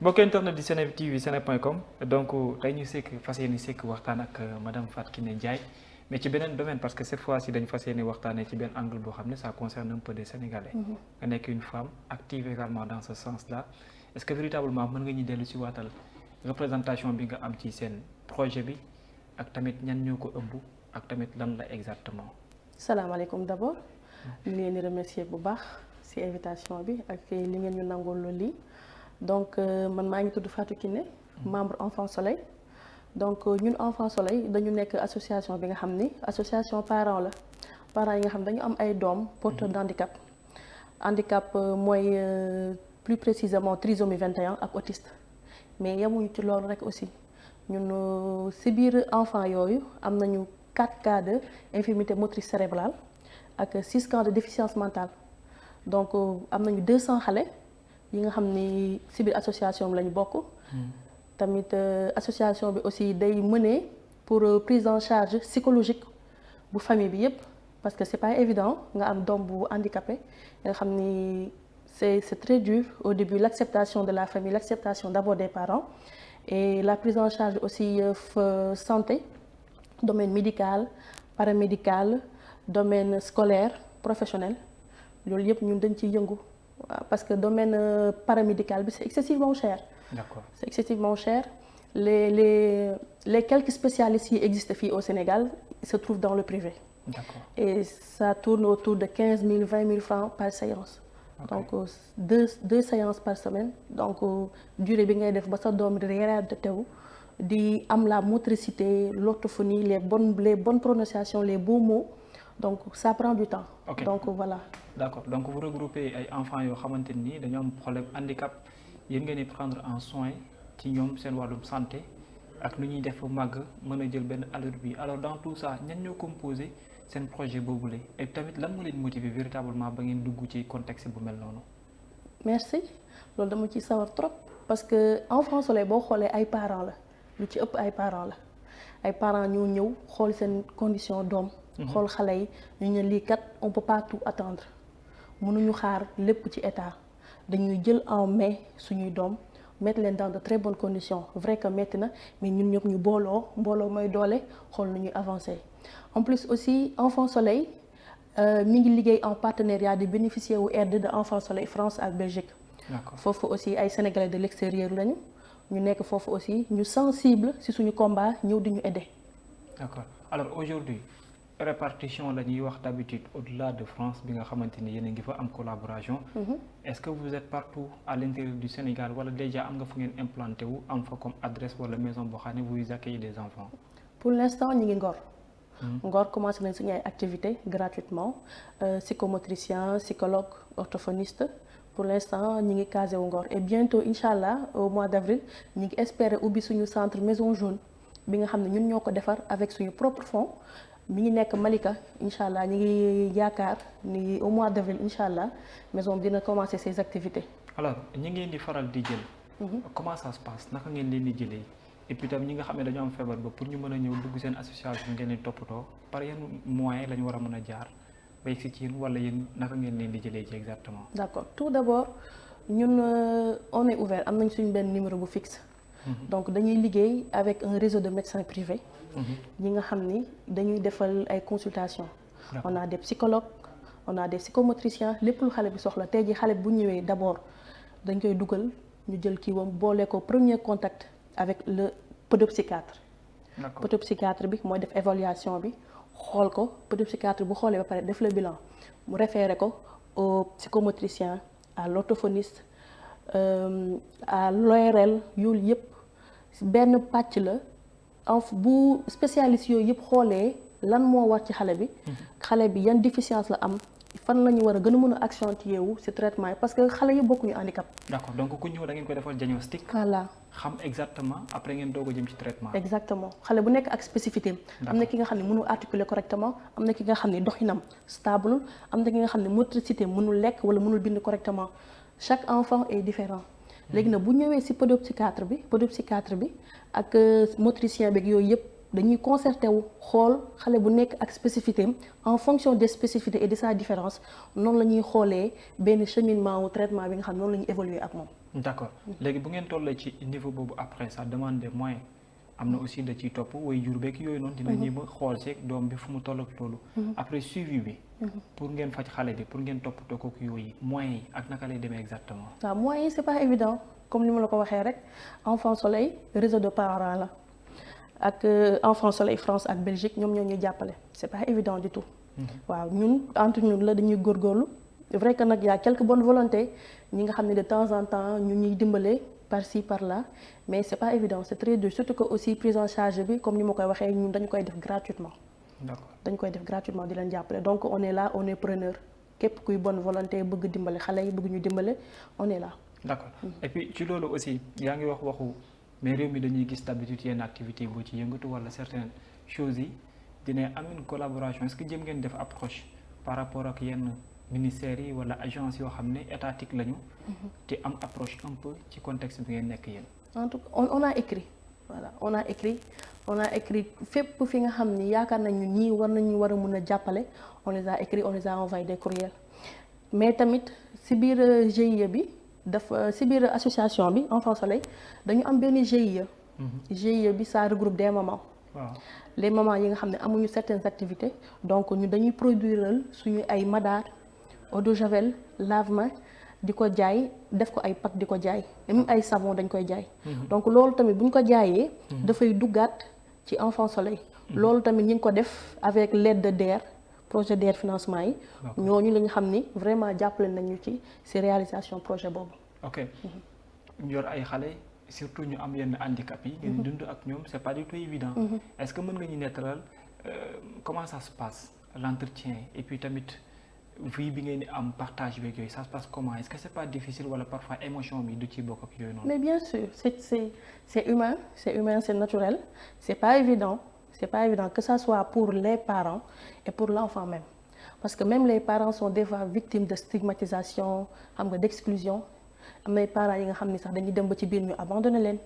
mbokk internet di Seneweb TV seneweb.com donc tey ñu fas yéene sekk waxtaan ak madame Fatou Kiné Ndiaye mais ci beneen domaine parce que cette fois-ci dañu fas yéene waxtaanee ci benn angle boo xam ne ça concerne un peu des Sénégalais. nga nekk une femme active également dans ce sens-là est-ce que véritablement mën nga ñu dellu si waatal représentation bi nga am ci seen projet bi ak tamit ñan ñoo ko ëmb ak tamit lan la exactement. salaamaaleykum d'abord. ñu ngi leen di remercier bu baax ci invitation bi ak li ngeen ñu nangul loolu lii. donc man maa ngi tudd Fatou Kiné membre Enfant Soleil donc ñun Enfant Soleil dañu nekk association bi nga xam ni association parents la parents yi nga xam dañu am ay doom porteurs d'handicap handicap mooy plus précisément trisomie 21 ak autiste mais yemuñu ci loolu rek aussi ñun ci biir enfant yooyu am nañu 4 cas de infirmité motrice cérébrale ak 6 cas de déficience mentale donc am nañu 200 xale yi nga xam ni ci biir association bi lañu bokk. tamit association bi aussi day mener pour prise en charge psychologique bu famille bi yépp parce que c'est pas évident nga am doom bu handicapé nga xam ni c'est très dur au début l'acceptation de la famille l'acceptation d'abord des parents et la prise en charge aussi santé domaine médical paramédical domaine scolaire professionnel loolu yépp ñun dañ ciy yëngu. Parce que domaine paramédical bi c'est excessivement cher. D'accord. C'est excessivement cher. Les quelques spécialistes qui existent fii au Sénégal se trouvent dans le privé. D'accord. Et ça tourne autour de 15 000 20 000 francs par séance. Okay. Donc deux séances par semaine. Donc durée bi ngay def ba sa doom di réadapté wu di am la motricité l'orthophonie les bonnes prononciations les beaux mots. Donc ça prend du temps. Okay. Donc voilà. D'accord donc vous regroupez ay enfants yoo xamante ni dañoo am problème handicap yéen ngeen di prendre en soin ci ñoom seen wàllum santé ak nu ñuy def màgg mën a jël benn allure bi alors dans tout ça ñan ñoo composé seen projet boobule et tamit lan moo leen motiver véritablement ba ngeen dugg ci contexte bu mel noonu. merci loolu dama ciy sawar trop parce que Enfant Soleil boo xoolee ay parents la lu ci ëpp ay parents la ay parents ñoo ñëw xool seen condition doom. xool xale yi ñu ne lii kat on peut pas tout attendre. mënuñu xaar lépp ci état dañuy jël en main suñuy doom mettre leen dans de très bonnes conditions vrai que metti na mais ñun ñëpp ñu mbooloo mooy doole xool nu ñuy avancer. en plus aussi Enfant Soleil mi ngi liggéey en partenariat di bénéficier wu aide de Enfant Soleil France ak Belgique. D'accord. foofu aussi ay Sénégalais de l'extérieur lañu ñu nekk foofu aussi ñu sensible ci suñu combat ñëw di ñu aider. D'accord alors aujourd'hui répartition la ñuy wax d'habitude au-delà de France bi nga xamante ni yéen a ngi fa am collaboration. Est-ce que vous êtes partout à l'intérieur du Sénégal wala déjà am nga fu ngeen implanté wu am fa comme adresse wala maison boo xam ne vous accueillez des enfants. pour l'instant ñu ngi Ngor. Ngor commencé nañ suñu ay activités gratuitement psychomotricien psychologue orthophoniste pour l'instant ñu ngi casé wu Ngor et bientôt inchallah au mois d'avril ñu ngi espérer ubbi suñu centre maison jaune bi nga xam ne ñun ñoo ko defar avec suñu propre fonds. mi ngi nekk Malika incha allah ñu ngi yaakaar ni au mois d'avril incha allah maison bi dina commencer ses activités. alors ñi ngeen di faral di jël. comment ça se passe naka ngeen leen di jëlee et puis tam ñi nga xam ne dañoo am feebar ba pour ñu mën a ñëw dugg seen association ngeen di toppatoo par yenn moyens la ñu war a mën a jaar ba yegg si ci yéen wala yéen naka ngeen leen di jëlee ci exactement. d'accord tout d'abord ñun on est ouvert am nañ suñu benn numéro bu fixe. donc dañuy liggéey avec un réseau de médecins privés. ñi nga xam ni dañuy defal ay consultations. on a des psychologues on a des psychomotriciens lépp lu xale bi soxla tey jii xale bu ñëwee d'abord dañ koy dugal ñu jël kii wam boole ko premier contact avec le pédopsychiatre. pédopsychiatre bi mooy def évaluation bi xool ko pédopsychiatre bu xoolee ba pare def le bilan mu référé ko au psychomotricien à l'orthophoniste à l'ORL yooyu yëpp benn pàcc la. bu spécialiste yooyu yëpp xoolee lan moo war ci xale bi yan déficience la am fan la ñu war a gën a mën a accentuer wu ci traitement yi parce que xale yi bokkuñu handicap. d'accord donc ku ñëw da ngeen koy defal diagnostic. voilà xam exactement après ngeen doog a jëm ci traitement. exactement xale bu nekk ak spécificité am na ki nga xam ne mënul articuler correctement am na ki nga xam ne doxinam stable am na ki nga xam ne motricité mënul lekk wala mënul bind correctement chaque enfant est différent. léegi nag bu ñëwee ci pédopsychiatre bi ak motricien beeg yooyu yëpp dañuy concerté wu xool xale bu nekk ak spécificité en fonction des spécificités et de sa différence noonu la ñuy xoolee benn cheminement wu traitement bi nga xam noonu la ñuy évoluer ak moom. d'accord léegi bu ngeen tollee ci niveau boobu après ça demande des moyens am na aussi da ciy topp way jur beeg yooyu noonu dina ñëw ba xool seeg doom bi fu mu toll ak loolu après suivi bi pour ngeen faj xale bi pour ngeen toppatoo ko yooyu moyens yi ak naka lay demee exactement. waaw moyens yi c'est pas évident comme ni ma la ko waxee rek Enfant Soleil réseau de parents la ak Enfant Soleil France ak Belgique ñoom ñoo ñuy jàppale c'est pas évident du tout. waaw ñun entre ñun la dañuy góorgóorlu vrai que nag y a quelques bonnes volontés ñi nga xam ne de temps en temps ñu ñuy dimbale par-ci par-là mais c'est pas évident c'est très dur surtout que aussi prise en charge bi comme ni ma koy waxee ñun dañu koy def gratuitement. d'accord dañ koy def gratuitement di leen jàppale donc on est là on est preneur képp kuy bonne volonté bëgg dimbale xale yi bëgg ñu dimbale on est là. d'accord et puis ci loolu aussi yaa ngi wax waxu mais réew mi dañuy gis d'habitude yenn activité boo ci yëngatu wala certaines choses yi dina am une collaboration est-ce que jëm ngeen def approche par rapport ak yenn ministères yi wala agence yoo xam ne étatique lañu. te am approche un peu ci contexte bi ngeen nekk yéen. en tout cas on a écrit voilà on a écrit fépp fi nga xam ni yaakaar nañu ñii war nañu war a mun a jàppale on les a écrit on les a envoyé des courriels mais tamit si biir GIE bi dafa si biir association bi Enfant Soleil dañu am benn GIE. GIE bi ça regroupe des mamans. waaw les mamans yi nga xam ne amuñu certaines activités donc ñu dañuy produire suñu ay madaar eau de javel lave-mains di ko jaay def ko ay pack di ko jaay même ay savon dañ koy jaay. donc loolu tamit bu ñu ko jaayee. dafay duggaat ci Enfant Soleil. loolu tamit ñu ngi ko def avec l'aide de DER projet DER financement yi. ñooñu la ñu xam ni vraiment jàppale nañu ci réalisation projet boobu. ok ñu yor ay xale surtout ñu am yenn handicap yi. ngeen dund ak ñoom c'est pas du tout évident. est-ce que mën nga ñu nettalal comment ça se passe l'entretien et puis tamit. vie bi ngeen di am partage beeg yooyu ça se passe comment est-ce que c'est pas difficile wala parfois émotion bi du ci bokk ak yooyu noonu. mais bien sûr c'est humain c'est naturel c'est pas évident que ça soit pour les parents et pour l'enfant même parce que même les parents sont des fois victimes de stigmatisation xam nga d'exclusion am na parents yi nga xam ni sax dañuy dem ba ci biir ñu abandonner leen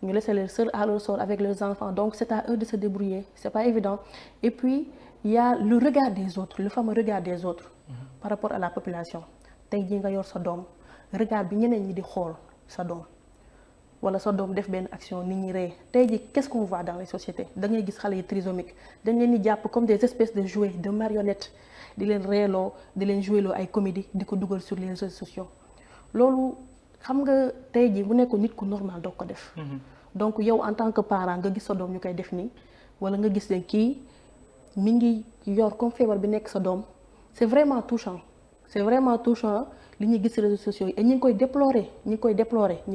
ñu laisser leen seuls à leur sort avec leurs enfants donc c'est à eux de se débrouiller c'est pas évident et puis il y a le regard des autres le fameux regard des autres par rapport à la population tey jii nga yor sa doom regard bi ñeneen ñi di xool sa doom wala sa doom def benn action nit ñi ree tey jii qu'est-ce qu'on voit dans les sociétés da ngay gis xale yi trisomiques dañ leen di jàpp comme des espèces de jouets de marionnettes di leen reeloo di leen joueloo ay comédie di ko dugal sur les réseaux sociaux loolu xam nga tey jii bu nekkoon nit ku normal doo ko def donc yow en tant que parent nga gis sa doom ñu koy def nii wala nga gis ne kii mi ngi yor comme feebar bi nekk sa doom c'est vraiment touchant li ñuy gis ci réseaux sociaux yi et ñi ngi koy déplorer ñi ngi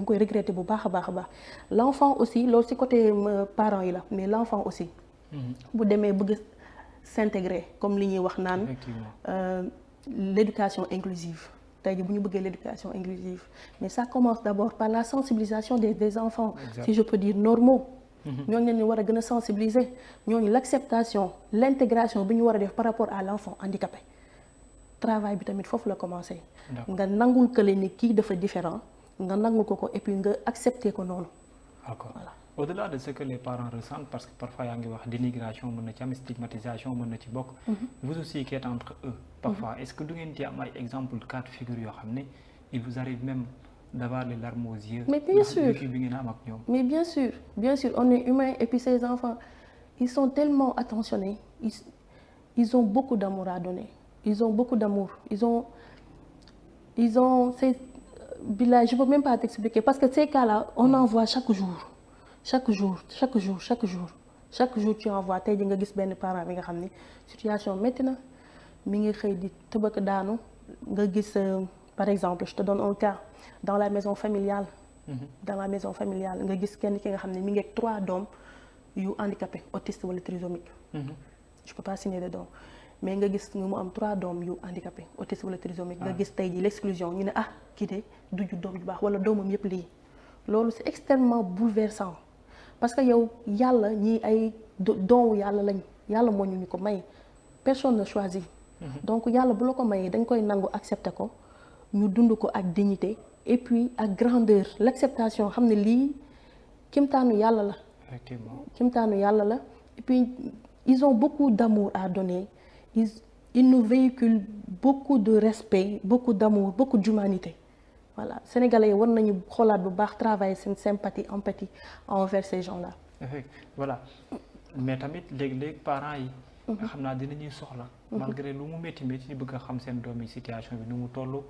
koy regretter bu baax a baax l'enfant aussi loolu ci côté parents yi la mais l'enfant aussi bu demee bëgg s'intégrer comme li ñuy wax naan l'éducation inclusive tey jii bu ñu bëggee l'éducation inclusive mais ça commence d'abord par la sensibilisation des enfants si je peux dire normaux ñooñu leen ñu war a gën a sensibiliser ñooñu l'acceptation l'intégration bi ñu war a def par rapport à l'enfant handicapé travail bi tamit foofu la commencé nga nangul kële ni kii dafa différent nga nangul ko et puis nga accepter ko noonu d'accord voilà. Au-delà de ce que les parents ressentent parce que parfois yaa ngi wax dénigration mën na ci am stigmatisation mën na ci bokk vous aussi qui êtes entre eux parfois est-ce que du ngeen ci am ay exemple de cas de figure yoo xam ne il vous arrive même d'avoir les larmes aux yeux. Mais bien sûr. Mais bien sûr, on est humain et puis ces enfants, ils sont tellement attentionnés, ils ont beaucoup d'amour à donner, ils ont beaucoup d'amour, ils ont, Bilal, je peux même pas t'expliquer parce que ces cas-là, on en voit chaque jour tu en vois tey ji nga gis benn parent bi nga xam ni situation métti na mi ngi xëy di tëbëk daanu nga gis par exemple je te donne un cas. Dans la maison familiale nga gis kenn ki nga xam ne mi ngi ak 3 doom yu handicapé autiste wala trisomique je peux pas signer de doom mais nga gis mu am 3 doom yu handicapé autiste wala trisomique nga gis tey ji l'exclusion ñu ne kii de du ju doom ju baax wala doomam yëpp lii loolu c'est extrêmement bouleversant parce que yow yàlla ñii ay doomu yàlla lañ yàlla moo ñu ko may personne ne choisit donc yàlla bu la ko mayee dañ koy nangu accepter ko ñu dund ko ak dignité et puis ak grandeur l'acceptation xam ne lii kimtaanu yàlla la. Effectivement. Kimtaanu yàlla la et puis ils ont beaucoup d'amour à donner ils nous véhiculent beaucoup de respect beaucoup d'amour beaucoup d'humanité voilà sénégalais yi war nañu xoolaat bu baax travailler seen sympathie empathie envers ces gens là. voilà mais tamit léegi parents yi. xam naa dinañuy soxla. malgré lu mu métti métti ñu bëgg a xam seen doom yi situation bi nu mu toll.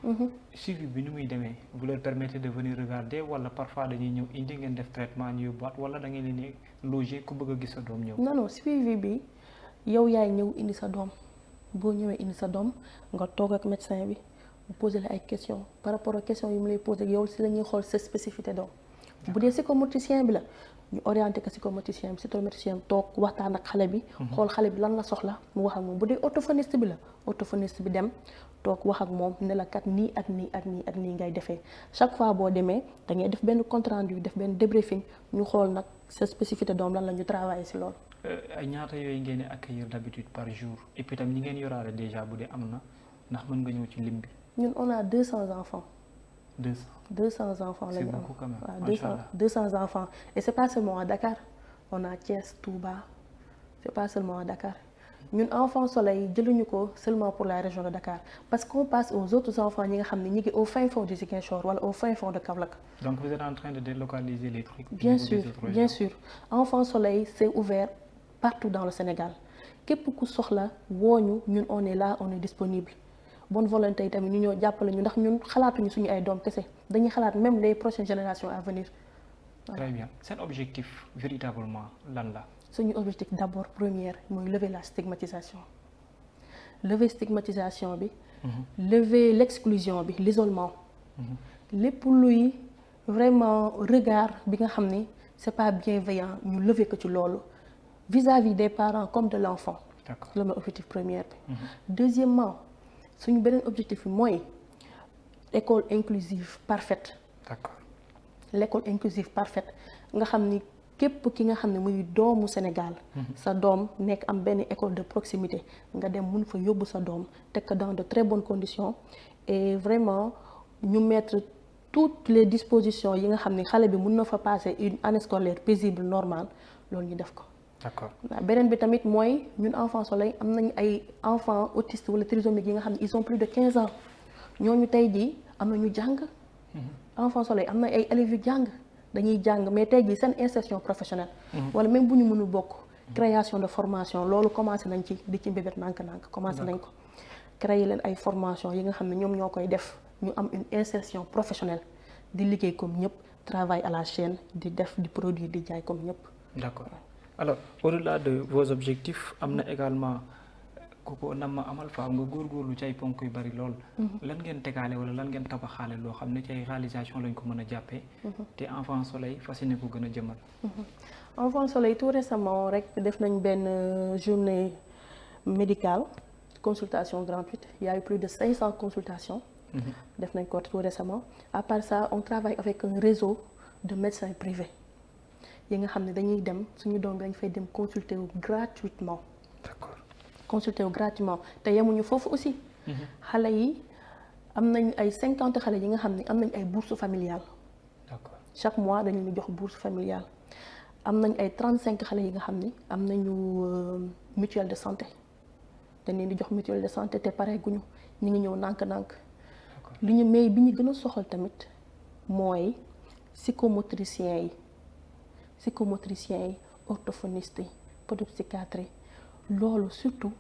suivi bi nu muy demee vous leur permettez de venir regarder wala parfois dañuy ñëw indi ngeen def traitement ñu yóbbuwaat wala da ngeen leen di loger ku bëgg a gis sa doom ñëw. non suivi bi yow yaay ñëw indi sa doom boo ñëwee indi sa doom nga toog ak médecin bi mu poser la ay questions par rapport ak questions yi mu lay poser yow si la ñuy xool sa spécificité doom bu dee psychomotricien bi la. ñu orienté ko psychomotricien bi toog waxtaan ak xale bi. xool xale bi lan la soxla mu wax ak moom bu dee orthophoniste bi la orthophoniste bi dem toog wax ak moom ne la kat nii ak nii ak nii ak nii ngay defee chaque fois boo demee da ngay def benn compte rendu def benn débriefing ñu xool nag sa spécificité doom lan la ñu travailler si loolu. ay ñaata yooyu ngeen di accueillir d'habitude par jour et puis tam ñi ngeen yoraale déjà bu dee am na ndax mën nga ñëw ci lim bi. ñun on a 200 enfants. 200 enfants la ñu am waaw 200 enfants et c'est pas seulement à Dakar on a Thiès Touba c'est pas seulement à Dakar ñun Enfants Soleil jëluñu ko seulement pour la région de Dakar parce qu'on passe aux autres enfants ñi nga xam ne ñi ngi au fin fond du Ziguinchor wala au fin fond de Kaolack. Donc vous êtes en train de délocaliser les trucs. Bien sûr Enfants Soleil c'est ouvert partout dans le Sénégal képp ku soxla wooñu ñun on est là on est disponible. bonne volonté yi tamit ñu ñoo jàppale ñu ndax ñun xalaatuñu suñu ay doom kese dañuy xalaat même les prochaines générations à venir. Très bien seen objectif véritablement lan la. suñu objectif d'abord première mooy lever la stigmatisation bi. lever l'exclusion bi l'isolement. lépp luy vraiment regard bi nga xam ni c'est pas bienveillant ñu lever ko ci loolu vis-à-vis des parents comme de l'enfant. D'accord. loolu mooy objectif première bi. Deuxièmement suñu beneen objectif bi mooy école inclusive parfaite. D'accord. L'école inclusive parfaite nga xam ni képp ki nga xam ne muy doomu Sénégal. sa doom nekk am benn école de proximité nga dem mun fa yóbbu sa doom teg ko dans de très bonnes conditions et vraiment ñu mettre toutes les dispositions yi nga xam ne xale bi mun na fa passer une année scolaire paisible normale loolu ñu def ko. D'accord. beneen bi tamit mooy ñun Enfants Soleil am nañu ay enfants autistes wala trisomiques yi nga xam ne ils ont plus de 15 ans ñooñu tey jii am na ñu jàng. Enfants Soleil am na ay élèves yu jàng dañuy jàng mais tey jii seen insertion professionnelle. wala même bu ñu mënul bokk. création de formation loolu commencé nañ ci di ci mbébét nànk-nànk commencé nañ ko. créer leen ay formation yi nga xam ne ñoom ñoo koy def ñu am une insertion professionnelle di liggéey comme ñëpp travail à la chaîne di def di produire di jaay comme ñëpp. D'accord. Alors au-delà de vos objectifs am na également ku ko nam ma amal faaw nga góorgóorlu ci ay ponk yu bari lool. lan ngeen tegaale wala lan ngeen tabaxaale loo xam ne ci ay réalisation lañ ko mën a jàppee. te Enfants Soleil fas yéene ko gën a jëmal. Enfants Soleil tout récemment rek def nañ benn journée médicale consultation gratuite il y a eu plus de 500 consultations. def nañ ko tout récemment à part ça on travaille avec un réseau de médecins privés. yi nga xam ne dañuy dem suñu doom bi dañ fay dem consulter wu gratuitement. D'accord. consulter wu gratuitement te yemuñu foofu aussi. xale yi am nañ ay 50 xale yi nga xam ne am nañ ay bourses familiales. D'accord. chaque mois dañu ñu jox bourse familiale. am nañ ay 35 xale yi nga xam ni am nañu mutuelle de santé dañ leen di jox mutuelle de santé te pare guñu ñu ngi ñëw nànk-nànk. li ñu may bi ñu gën a soxal tamit mooy psychomotriciens yi orthophonistes yi pédopsychiatrie loolu surtout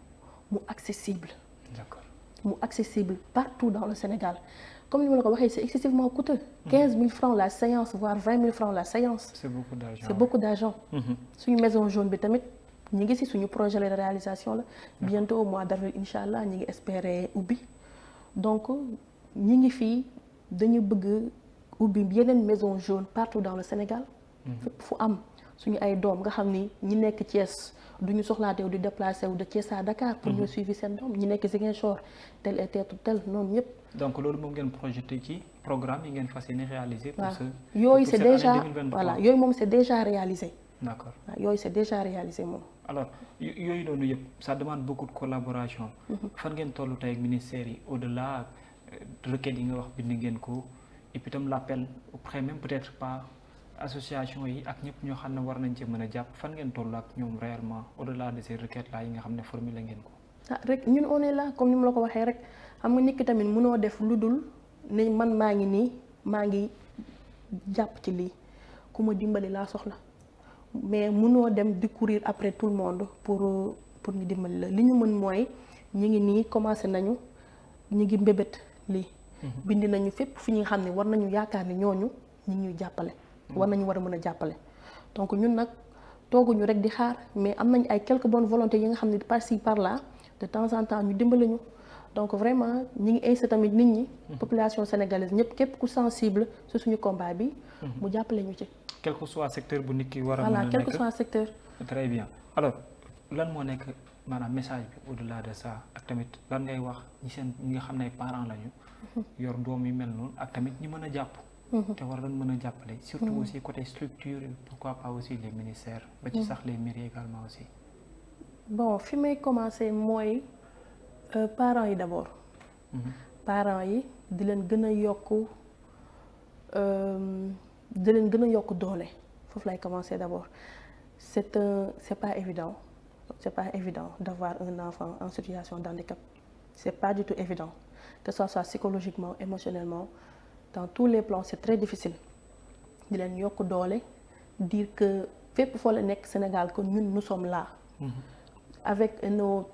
mu accessible. D'accord. mu accessible partout dans le Sénégal comme ni ma la ko waxee c'est excessivement coûteux. 15 000 francs la séance voire 20 000 francs la séance. C'est beaucoup d'argent. C'est beaucoup d'argent. suñu maison jaune bi tamit ñi ngi ci suñu projet de réalisation la. bientôt au mois d'avril incha allah ñi ngi espérer ubbi donc ñi ngi fii dañu bëgg ubbi yeneen maison jaune partout dans le Sénégal. fépp fu am suñu ay doom nga xam ni ñi nekk Thiès duñu soxlaatew di déplacer wu de Thiès à Dakar pour ñu suivre seen doom ñi nekk Ziguinchor tel et tel noonu ñëpp. donc loolu moom ngeen projeté ci programme yi ngeen fas yéene réaliser. pour ce yooyu c'est déjà voilà yooyu moom c'est déjà réalisé. D'accord. waaw yooyu c'est déjà réalisé moom. alors yooyu noonu yëpp ça demande beaucoup de collaboration. fan ngeen tollu tey ak ministère yi au-delà requêtes yi nga wax bind ngeen ko et puis tam l'appel auprès même peut-être pas association yi ak ñëpp ñoo xam ne war nañ ci mën a jàpp fan ngeen toll ak ñoom réellement au-delà de ces requêtes là yi nga xam ne formulé ngeen ko. rek ñun on est là comme ni ma la ko waxee rek xam nga nit ki tamit mënoo def lu dul ne man maa ngi nii maa ngi jàpp ci lii ku ma dimbali laa soxla mais mënoo dem di courir après tout le monde pour ñu dimbali la li ñu mën mooy ñi ngi nii commencé nañu ñi ngi mbébét lii bindi nañu fépp fu ñu xam ne war nañu yaakaar ni ñooñu ñi ngi ñuy jàppale war nañu war a mën a jàppale donc ñun nag tooguñu rek di xaar mais am nañ ay quelques bonnes volontés yi nga xam ne par ci par là de temps en temps ñu dimbali ñu donc vraiment ñi ngi incité tamit nit ñi population sénégalaise ñëpp képp ku sensible ci suñu combat bi mu jàppale ñu ci quel que soit secteur bu nit ki war a mën a voilà nekk quel que soit secteur très bien alors lan moo nekk maanaam message bi au-delà de ça ak tamit lan ngay wax ñi nga xam ne parents lañu yor doom yu mel noonu ak tamit ñi mën a jàpp te war nañ mën a jàppale surtout aussi côté structure pourquoi pas aussi les ministères ba ci sax les mairies également aussi bon fi may commencer mooy parents yi d'abord parents yi di leen gën a yokk doole foofu lay commencer d'abord c'est pas évident d'avoir un enfant en situation d'handicap c'est pas du tout évident que ça soit psychologiquement émotionnellement dans tous les plans c'est très difficile di leen yokk doole dire que fépp foo la nekk Sénégal que ñun nous sommes là avec nos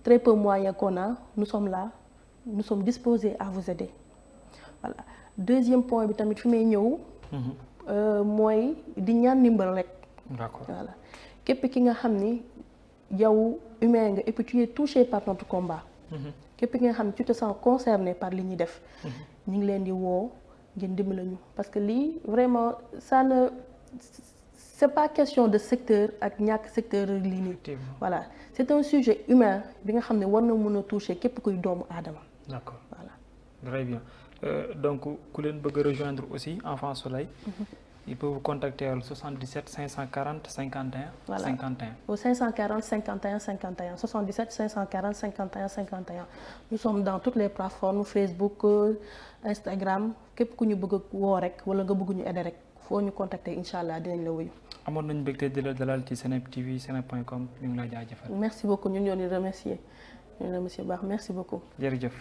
très peu moyens qu'on a nous sommes là nous sommes disposés à vous aider voilà deuxième point bi tamit fi may ñëw mooy di ñaan ndimbal rek d'accord voilà képp ki nga xam ni yow humain nga et puis tu es touché par notre combat képp ki nga xam ne tu te sens concerné par li ñuy def ñu ngi leen di woo ngeen dimbali ñu parce que lii vraiment ça ne c'est pas question de secteur ak ñàkk secteur lii nii voilà c'est un sujet humain bi nga xam ne war na mën a toucher képp kuy doomu aadama d'accord voilà très bien donc ku leen bëgg a rejoindre aussi Enfant Soleil il peut vous contacter au 77 540 51 voilà 51 au 540 51 51 77 540 51 51 nous sommes dans toutes les plateformes Facebook Instagram képp ku ñu bëgg a woo rek wala nga bëgg ñu aider rek foo ñu contacter incha allah dinañ la wuyu. amoon nañu mbégte di la dalal ci Seneb TV seneb.com ñu ngi lay jaajëfal. merci beaucoup ñun ñoo di remercier baax merci beaucoup. jërëjëf.